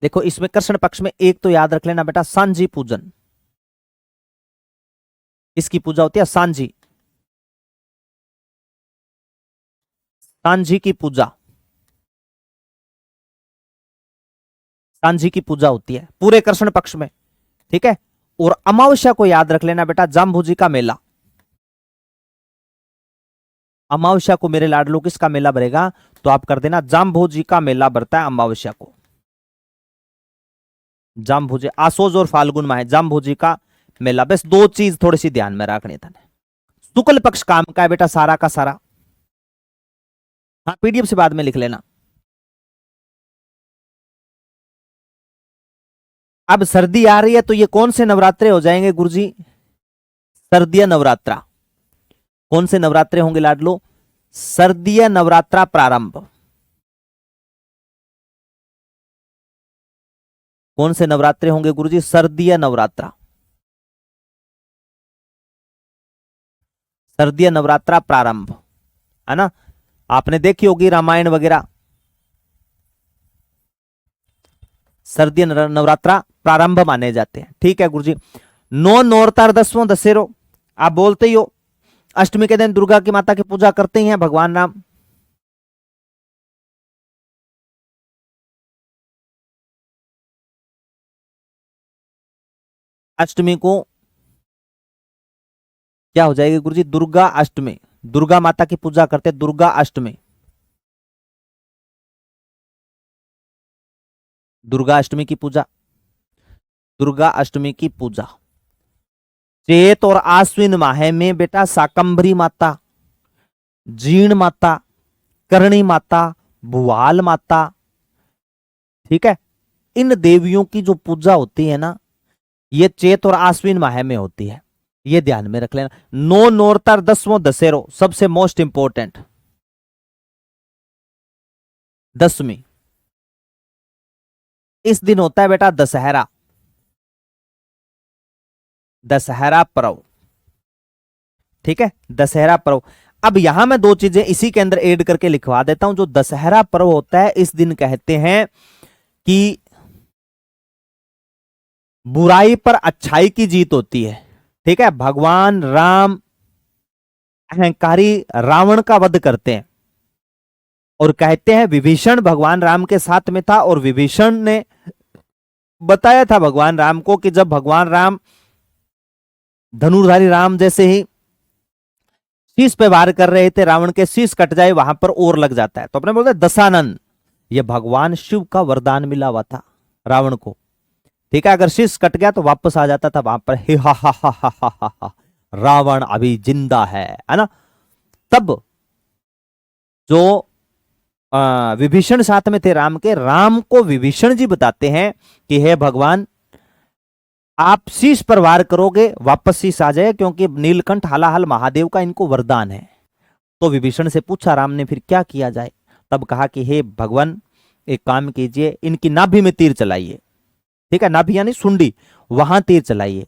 देखो इसमें कृष्ण पक्ष में एक तो याद रख लेना बेटा सांझी पूजन, इसकी पूजा होती है सांझी, सांझी की पूजा, सांझी की पूजा होती है पूरे कृष्ण पक्ष में, ठीक है। और अमावस्या को याद रख लेना बेटा जाम्बू का मेला, अमावस्या को मेरे लाडलो किसका मेला भरेगा? तो आप कर देना जाम्बू का मेला भरता है अमावस्या को, जाम्बूजी, आसोज और फाल्गुन माह जाम्बूजी का मेला। बस दो चीज थोड़ी सी ध्यान में रखनी था। शुक्ल पक्ष काम का है बेटा सारा का सारा, हाँ पीडीएफ से बाद में लिख लेना। अब सर्दी आ रही है तो ये कौन से नवरात्रे हो जाएंगे गुरुजी? शारदीय नवरात्रा। कौन से नवरात्रे होंगे लाडलो? शारदीय नवरात्रा प्रारंभ। कौन से नवरात्रे होंगे गुरुजी? शारदीय नवरात्रा। शारदीय नवरात्रा प्रारंभ, है ना? आपने देखी होगी रामायण वगैरह। शारदीय नवरात्रा प्रारंभ माने जाते हैं। ठीक है गुरुजी। 9 नवरात्र 10वां दशहरा, आप बोलते ही हो। अष्टमी के दिन दुर्गा की माता की पूजा करते ही हैं भगवान राम। अष्टमी को क्या हो जाएगी गुरुजी? दुर्गा अष्टमी। दुर्गा माता की पूजा करते, दुर्गा अष्टमी। दुर्गा अष्टमी की पूजा, दुर्गा अष्टमी की पूजा। चैत और आश्विन माह में बेटा शाकंभरी माता, जीण माता, करणी माता, भुआल माता, ठीक है, इन देवियों की जो पूजा होती है ना, ये चैत और आश्विन माह में होती है। ये ध्यान में रख लेना। 9 नवरात्र 10वां दशहरा, सबसे मोस्ट इंपॉर्टेंट। 10वीं, इस दिन होता है बेटा दशहरा, दशहरा पर्व। ठीक है, दशहरा पर्व। अब यहां मैं 2 चीजें इसी के अंदर ऐड करके लिखवा देता हूं। जो दशहरा पर्व होता है, इस दिन कहते हैं कि बुराई पर अच्छाई की जीत होती है। ठीक है, भगवान राम अहंकारी रावण का वध करते हैं और कहते हैं विभीषण भगवान राम के साथ में था और विभीषण ने बताया था भगवान राम को कि जब भगवान राम धनुर्धारी राम जैसे ही शीश पे वार कर रहे थे, रावण के शीश कट जाए वहां पर और लग जाता है, तो अपने बोलते दशानन, ये भगवान शिव का वरदान मिला हुआ था रावण को। ठीक है, अगर शीश कट गया तो वापस आ जाता था वहां पर, हे हा हा हा हा हा हा हा, रावण अभी जिंदा है ना? तब जो विभीषण साथ में थे राम के, राम को विभीषण जी बताते हैं कि हे भगवान, आप शीश पर वार करोगे वापस शीश आ जाए, क्योंकि नीलकंठ हलाहल महादेव का इनको वरदान है। तो विभीषण से पूछा राम ने फिर क्या किया जाए? तब कहा कि हे भगवान, एक काम कीजिए, इनकी नाभि में तीर चलाइए। ठीक है, नाभि यानी सुंडी, वहां तीर चलाइए।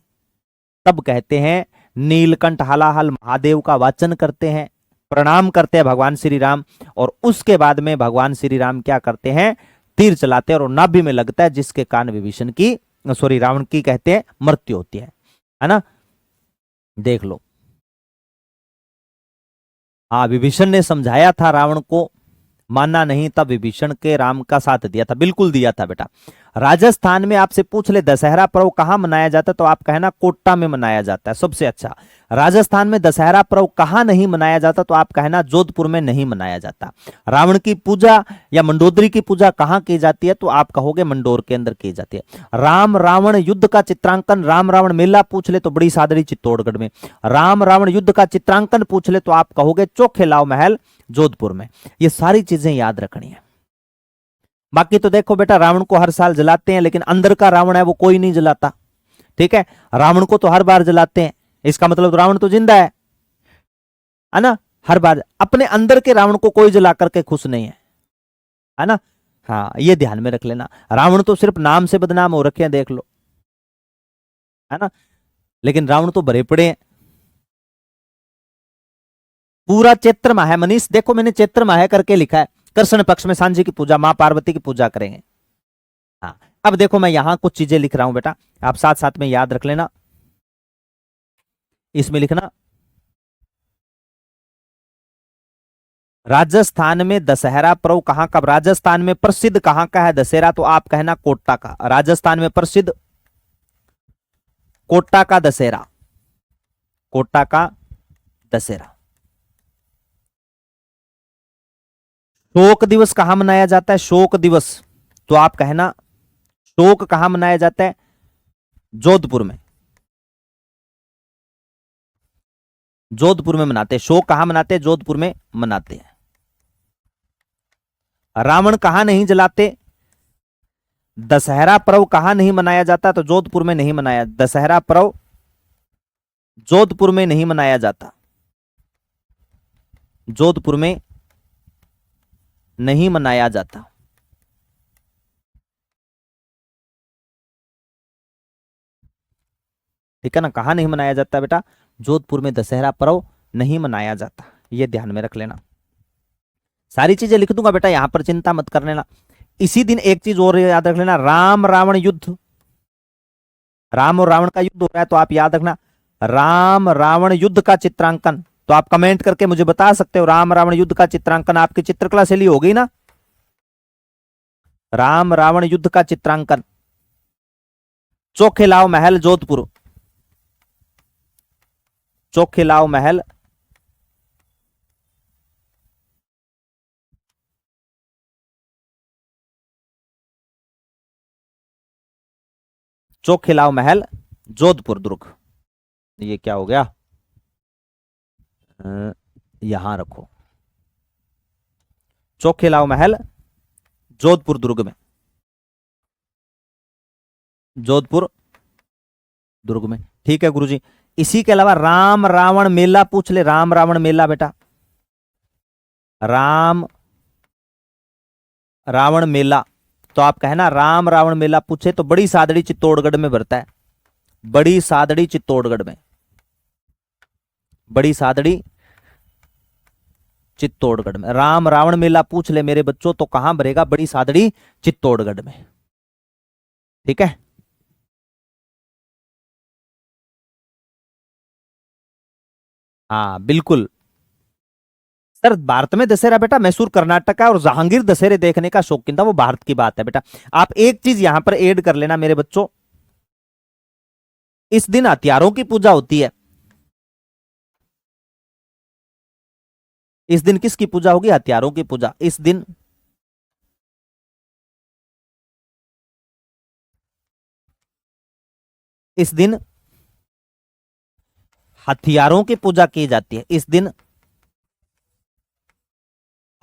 तब कहते हैं नीलकंठ हलाहल महादेव का वाचन करते हैं, प्रणाम करते हैं भगवान श्री राम, और उसके बाद में भगवान श्री राम क्या करते हैं? तीर चलाते हैं और नाभि में लगता है, जिसके कारण विभीषण की, सॉरी, रावण की कहते हैं मृत्यु होती है ना? देख लो, हाँ, विभीषण ने समझाया था रावण को, मानना नहीं, तब विभीषण के राम का साथ दिया था, बिल्कुल दिया था बेटा। राजस्थान में आपसे पूछ ले दशहरा पर्व कहां मनाया जाता है, तो आप कहना कोटा में मनाया जाता है, सबसे अच्छा। राजस्थान में दशहरा पर्व कहां नहीं मनाया जाता, तो आप कहना जोधपुर में नहीं मनाया जाता। रावण की पूजा या मंडोदरी की पूजा कहां की जाती है, तो आप कहोगे मंडोर के अंदर की जाती है। राम रावण युद्ध का चित्रांकन, राम रावण मेला पूछ ले तो बड़ी सादड़ी चित्तौड़गढ़ में। राम रावण युद्ध का चित्रांकन पूछ ले तो आप कहोगे चोखे लाव महल जोधपुर में। ये सारी चीजें याद रखनी है। बाकी तो देखो बेटा, रावण को हर साल जलाते हैं, लेकिन अंदर का रावण है वो कोई नहीं जलाता। ठीक है, रावण को तो हर बार जलाते हैं, इसका मतलब तो रावण तो जिंदा है ना? हर बार अपने अंदर के रावण को कोई जला करके खुश नहीं है ना? हाँ, ये ध्यान में रख लेना। रावण तो सिर्फ नाम से बदनाम हो रखे हैं, देख लो, है ना? लेकिन रावण तो भरे पड़े हैं। पूरा चैत्र माह है मनीष, देखो मैंने चैत्र माह करके लिखा है। कृष्ण पक्ष में सांझी की पूजा, मां पार्वती की पूजा करेंगे। हाँ, अब देखो मैं यहां कुछ चीजें लिख रहा हूं बेटा, आप साथ साथ में याद रख लेना। इसमें लिखना राजस्थान में दशहरा पर्व कहां का, राजस्थान में प्रसिद्ध कहां का है दशहरा, तो आप कहना कोटा का। राजस्थान में प्रसिद्ध कोटा का दशहरा, कोटा का दशहरा। शोक दिवस कहां मनाया जाता है? शोक दिवस, तो आप कहना शोक कहां मनाया जाता है? जोधपुर में। जोधपुर में मनाते हैं शोक। कहां मनाते हैं? जोधपुर में मनाते हैं। रावण कहां नहीं जलाते? दशहरा पर्व कहां नहीं मनाया जाता? तो जोधपुर में नहीं मनाया दशहरा पर्व, जोधपुर में नहीं मनाया जाता, जोधपुर में नहीं मनाया जाता। ठीक है ना, कहां नहीं मनाया जाता बेटा, जोधपुर में दशहरा पर्व नहीं मनाया जाता, ये ध्यान में रख लेना। सारी चीजें लिख दूंगा बेटा, यहां पर चिंता मत कर लेना। इसी दिन एक चीज और याद रख लेना, राम रावण युद्ध, राम और रावण का युद्ध हो रहा है, तो आप याद रखना राम रावण युद्ध का चित्रांकन। तो आप कमेंट करके मुझे बता सकते हो, राम रावण युद्ध का चित्रांकन आपकी चित्रकला शैली हो गई ना, राम रावण युद्ध का चित्रांकन। चोखेलाव महल जोधपुर, चोखेलाव महल चोखेलाव महल जोधपुर दुर्ग। ये क्या हो गया, यहां रखो, चोखेलाव महल जोधपुर दुर्ग में, जोधपुर दुर्ग में। ठीक है गुरुजी। इसी के अलावा राम रावण मेला पूछ ले, राम रावण मेला बेटा, राम रावण मेला, तो आप कहना राम रावण मेला पूछे तो बड़ी सादड़ी चित्तौड़गढ़ में भरता है, बड़ी सादड़ी चित्तौड़गढ़ में, बड़ी सादड़ी चित्तौड़गढ़ में। राम रावण मेला पूछ ले मेरे बच्चों तो कहां भरेगा, बड़ी सादड़ी चित्तौड़गढ़ में। ठीक है, हाँ बिल्कुल सर। भारत में दशहरा बेटा मैसूर कर्नाटक का, और जहांगीर दशहरे देखने का शौकीन था, वो भारत की बात है बेटा। आप एक चीज यहां पर ऐड कर लेना मेरे बच्चों, इस दिन हथियारों की पूजा होती है। इस दिन किसकी पूजा होगी, हथियारों की पूजा। इस दिन इस दिन हथियारों की पूजा की जाती है, इस दिन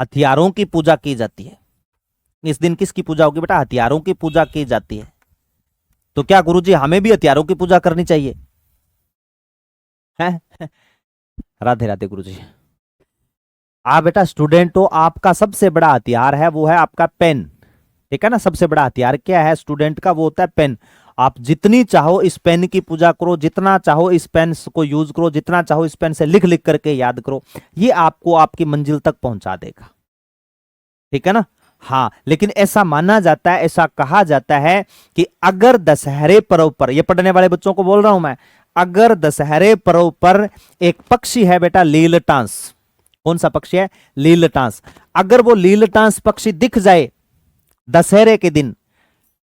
हथियारों की पूजा की जाती है। इस दिन किसकी पूजा होगी बेटा, हथियारों की पूजा की जाती है। तो क्या गुरुजी हमें भी हथियारों की पूजा करनी चाहिए, हैं? राधे राधे गुरुजी। आप बेटा स्टूडेंट हो, आपका सबसे बड़ा हथियार है वो है आपका पेन। ठीक है ना, सबसे बड़ा हथियार क्या है स्टूडेंट का, वो होता है पेन। आप जितनी चाहो इस पेन की पूजा करो, जितना चाहो इस पेन को यूज करो, जितना चाहो इस पेन से लिख लिख करके याद करो, ये आपको आपकी मंजिल तक पहुंचा देगा। ठीक है ना, हाँ। लेकिन ऐसा माना जाता है, ऐसा कहा जाता है कि अगर दशहरे पर्व पर, ये पढ़ने वाले बच्चों को बोल रहा हूं मैं, अगर दशहरे पर्व पर एक पक्षी है बेटा लीलटांस, कौन सा पक्षी है, लीलटांस, अगर वो लीलटांस पक्षी दिख जाए दशहरे के दिन,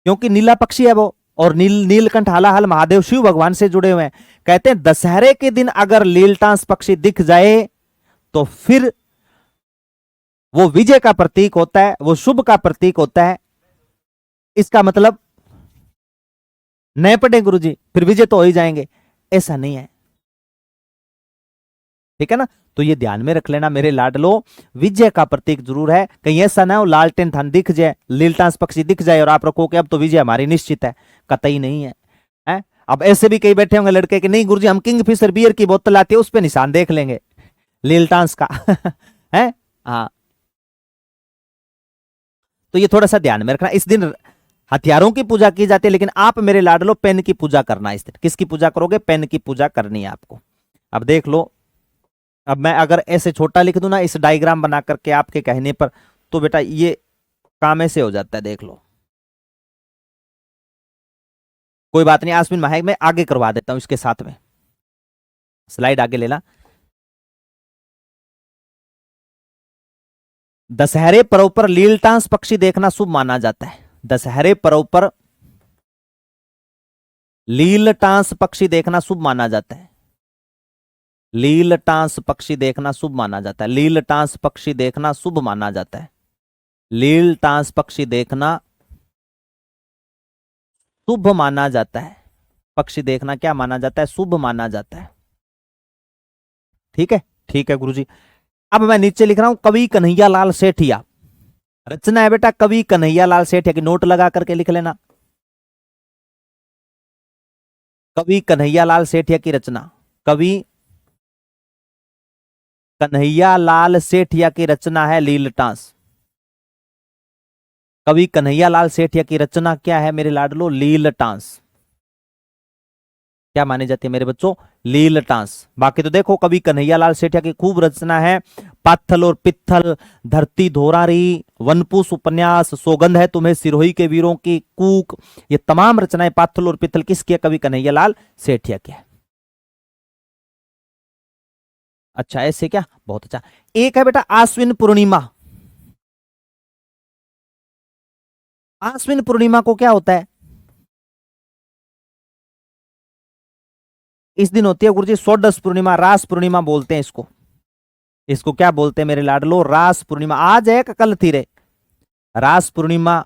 क्योंकि नीला पक्षी है वो, और नीलकंठ हालाहल महादेव शिव भगवान से जुड़े हुए हैं, कहते हैं दशहरे के दिन अगर लीलटांस पक्षी दिख जाए तो फिर वो विजय का प्रतीक होता है, वो शुभ का प्रतीक होता है। इसका मतलब नए पढ़े गुरुजी फिर विजय तो हो ही जाएंगे, ऐसा नहीं है। ठीक है ना, तो ये ध्यान में रख लेना मेरे लाडलो, विजय का प्रतीक जरूर है। कहीं ऐसा ना हो लालटेन थान दिख जाए, लीलटांस पक्षी दिख जाए और आप रखो कि अब तो विजय हमारी निश्चित है, कतई नहीं है, है? अब ऐसे भी कई बैठे होंगे लड़के कि नहीं गुरुजी हम किंगफिशर बियर की बोतल आती है उस पर निशान देख लेंगे लीलटांस का है, हाँ। तो ये थोड़ा सा ध्यान में रखना, इस दिन हथियारों की पूजा की जाती है, लेकिन आप मेरे लाडलो पेन की पूजा करना इस दिन। किसकी पूजा करोगे, पेन की पूजा करनी है आपको। अब देख लो, अब मैं अगर ऐसे छोटा लिख दूं ना इस डायग्राम बना करके आपके कहने पर, तो बेटा ये काम ऐसे हो जाता है, देख लो। कोई बात नहीं आसमीन महाक, मैं आगे करवा देता हूं इसके साथ में, स्लाइड आगे लेना। दशहरे पर्व पर लीलटांस पक्षी देखना शुभ माना जाता है, दशहरे पर्व पर लीलटांस पक्षी देखना शुभ माना जाता है, लीलटांस पक्षी देखना शुभ माना जाता है, लीलटांस पक्षी देखना शुभ माना जाता है, लीलटांस पक्षी देखना शुभ माना जाता है, पक्षी देखना क्या माना जाता है, शुभ माना जाता है। ठीक है, ठीक है गुरुजी। अब मैं नीचे लिख रहा हूं कवि कन्हैयालाल सेठिया, रचना है बेटा कवि कन्हैयालाल सेठिया की, नोट लगा करके लिख लेना, कवि कन्हैयालाल सेठिया की रचना, कवि कन्हैया लाल सेठिया की रचना है लीलटास। कवि कन्हैया लाल सेठिया की रचना क्या है मेरे लाडलो? लीलटास। क्या मानी जाती है मेरे बच्चों? लीलटास। बाकी तो देखो कवि कन्हैया लाल सेठिया की खूब रचना है, पाथल और पित्थल, धरती धोरारी, वनपूस उपन्यास, सौगंध है तुम्हें सिरोही के वीरों की, कूक, ये तमाम रचनाएं पाथल और पित्थल किसकी है? कवि कन्हैया लाल सेठिया की है। अच्छा ऐसे क्या? बहुत अच्छा। एक है बेटा आश्विन पूर्णिमा। आश्विन पूर्णिमा को क्या होता है? इस दिन होती है गुरुजी षोडश पूर्णिमा, रास पूर्णिमा बोलते हैं इसको। इसको क्या बोलते हैं मेरे लाडलो? रास पूर्णिमा। आज है कल थी रे? रास पूर्णिमा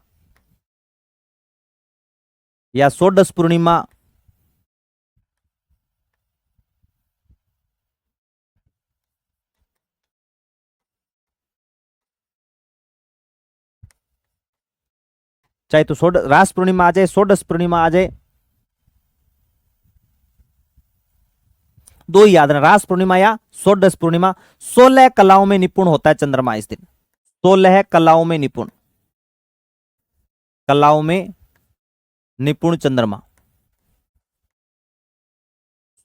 या षोडश पूर्णिमा। चाहे तो रास पूर्णिमा आ जाए, षोडश पूर्णिमा आ जाए, दो ही याद रखना, रास पूर्णिमा या षोडश पूर्णिमा। 16 कलाओं में निपुण होता है चंद्रमा इस दिन। 16 कलाओं में निपुण, कलाओं में निपुण चंद्रमा।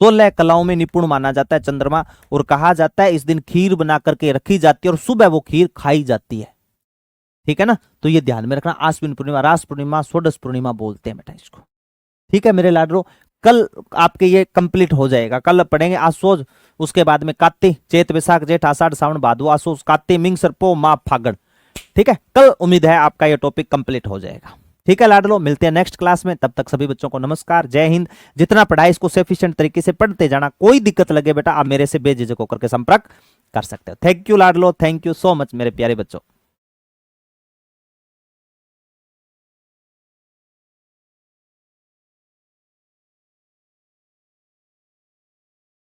16 कलाओं में निपुण माना जाता है चंद्रमा। और कहा जाता है इस दिन खीर बना करके रखी जाती है और सुबह वो खीर खाई जाती है। ठीक है ना? तो ये ध्यान में रखना, आश्विन पूर्णिमा, रास पूर्णिमा, षोडश पूर्णिमा बोलते हैं बेटा इसको। ठीक है मेरे लाडरो, कल आपके ये कंप्लीट हो जाएगा। कल पढ़ेंगे आसोज, उसके बाद में कात्ती, चैत वैशाख जेठ आषाढ़ सावन भादो आसोज, कात्ती मिंग सरपो माह फागण। ठीक है, कल उम्मीद है आपका ये टॉपिक कंप्लीट हो जाएगा। ठीक है लाडलो, मिलते हैं नेक्स्ट क्लास में। तब तक सभी बच्चों को नमस्कार, जय हिंद। जितना पढ़ाई इसको सफिशिएंट तरीके से पढ़ते जाना। कोई दिक्कत लगे बेटा आप मेरे से बेझिझक होकर के संपर्क कर सकते हो। थैंक यू लाडलो, थैंक यू सो मच मेरे प्यारे बच्चों।